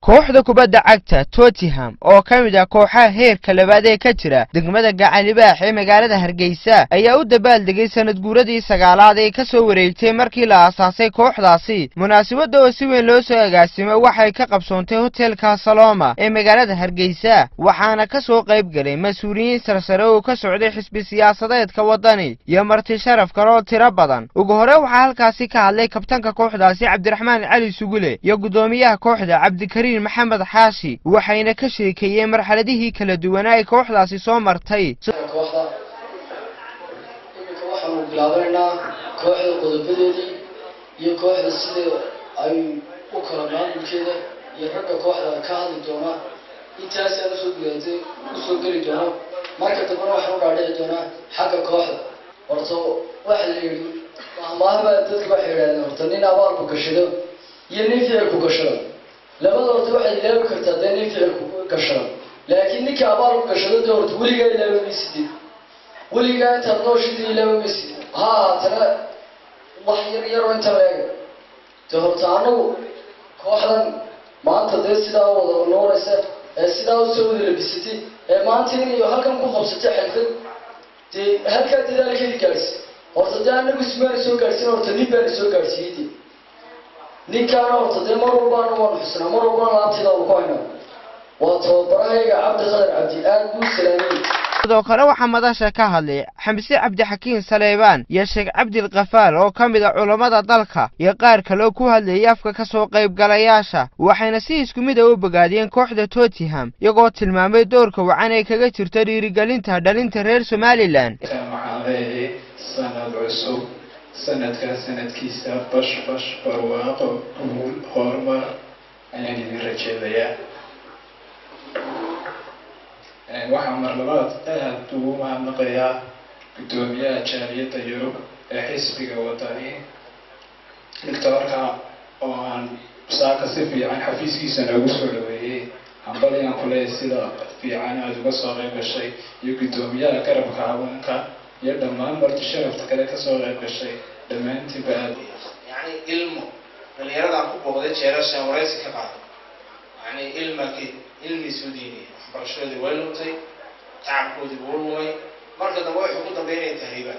kooxda kubadda cagta Tottenham oo kamid ah kooxaha heerka labaad ee ka jira degmada Gacalibaax ee magaalada Hargeysa ayaa u dabaaldegay sanad guuradii 9aad ee ka soo wareegtay markii la aasaasay kooxdaasi. munaasabada oo si weyn loo soo agaasimay waxay ka qabsoontay hotelka Saloma ee magaalada Hargeysa, waxaana ka soo qayb galay mas'uuliyiin sarsare oo ka socday xisbi siyaasadeedka wadani iyo marti sharaf kale oo tiro badan. ugu hore waxaa halkaasi ka hadlay kabtanka kooxdaasi Cabdiraxmaan Cali Sugule iyo gudoomiyaha kooxda Cabdikariin محمد حاشي waxayna ka sheekeeyeen marxaladihii kala duwan ee kooxdaasi soo martay. waxaan bilaabaynaa kooxda qodobadeedii iyo kooxda sida ay u kala maamulkeeda iyo ragga kooxda ka hadli doona intaas aan soo geli doono marka dambana waxaan u dhaadhici doonaa xagga kooxda. horta waxa la yiri maamulba dadku waxay yiraahdeen horta nin abaal ku gashado iyo nin ficil ku gashado labada horta waxay ilaawi kartaa nin ficil ku gashado, laakiin ninka abaal ku gashado horta weligaa ilaawi maysid, weligaa inta nooshidii ilaawi maysid. tana wax yar inta leega horta anagu kooxdan maanta sidaa wada nooleysa sidaa u soo wada labisatay maanta inay halkan ku qabsatay xalfad halkaa dadaalkeedii gaarsiin. horta anagu ismaan soo gaarsiin, horta nin baan soo gaarsiiyey ninkaan horta mar walbaan waan xusnaa, mar walbaan laabtida ku haynaa. waa tababarahayga Cabdiqaadir Cabdi aad buu salaamay. sidoo kale waxaa madasha ka hadlay Xamse Cabdixakiin Saleebaan iyo Sheekh Cabdil Qafaal oo kamid ah culimada dalka iyo qaar kale oo ku hadlayay afka ka soo qayb galayaasha, waxayna si isku mid ah u bogaadiyeen kooxda Tottenham iyagoo tilmaamay doorka wacan ee kaga jirta dhiirigelinta dhalinta reer Somaliland. sanadkiisa bash barwaaqo horumar ayaan idin rajeynayaa. waxaan mar labaad aad ugu mahadnaqayaa gudoomiyaha jaaliyadda Yurub ee xisbiga wadani Victorka oo aan saaka si fiican xafiiskiisa noogu soo dhaweeyay. hambaliyaan ku leeyahay sida fiican aad uga soo qayb gashay iyo gudoomiyaha garabka haweenka iyo dhammaan marti sharafta kale ka soo qayb gashay dhammaantiin baad ilmo dhalinyarada ku booqday jeerasha waraysi ka qaaday ilmi suudiini waxbarashadii way luntay, tacabkoodii wuu lumay, marka dambe waxay ku dambeynayaan tahriiba.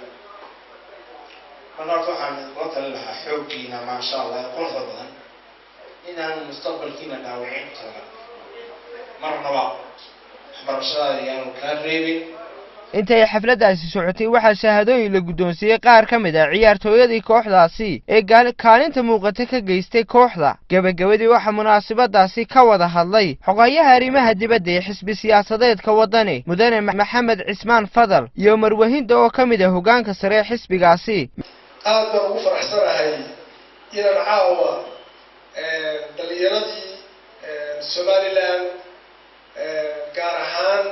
marka waxaan la talin lahaa xooggiina maasha Allah quruxda badan inaan mustaqbalkiina dhaawicin kara marnaba waxbarashada ayaanu ka reebin. intay xafladaasi socotay waxaa shahaadooyin la guddoonsiiyay qaar ka mid ah ciyaartooyadii kooxdaasi ee kaalinta muuqata ka geystay kooxda. gabagabadii waxaa munaasabadaasi ka wada hadlay xogayaha arrimaha dibadda ee xisbi siyaasadeedka wadani mudane Maxamed Cismaan Fadal iyo marwahinda oo ka mid ah hoggaanka sare ee xisbigaasi. aad baan ugu faraxsanahay inaan caawa dhalinyaradii Somaliland gaar ahaan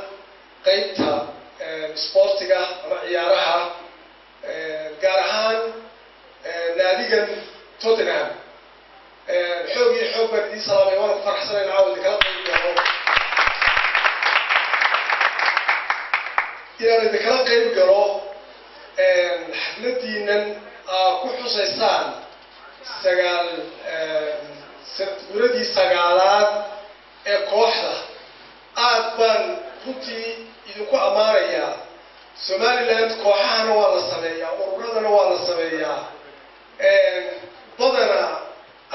qaybta sportiga ama ciyaaraha gaar ahaan naadigan Tottenham xoog baan idin salaamay. waan ku faraxsanahay caawa kala qayb galo inaan kala qayb galo xafladiinan ku xusaysaan guuradii 9aad ee kooxda. aad baan runtii idinku amaanayaa. Somaliland kooxahana waa la sameeyaa, ururadana waa la sameeyaa. badana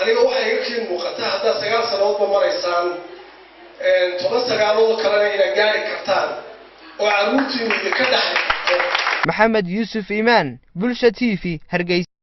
aniga waxay iga keen muuqataa hadda 9 sanadoodba maraysaan 10 sanadood kalena inaad gaari kartaan oo caruurtiinu ka dhaxay. Maxamed Yuusuf Iimaan, Bulsha TV, Hargeysa.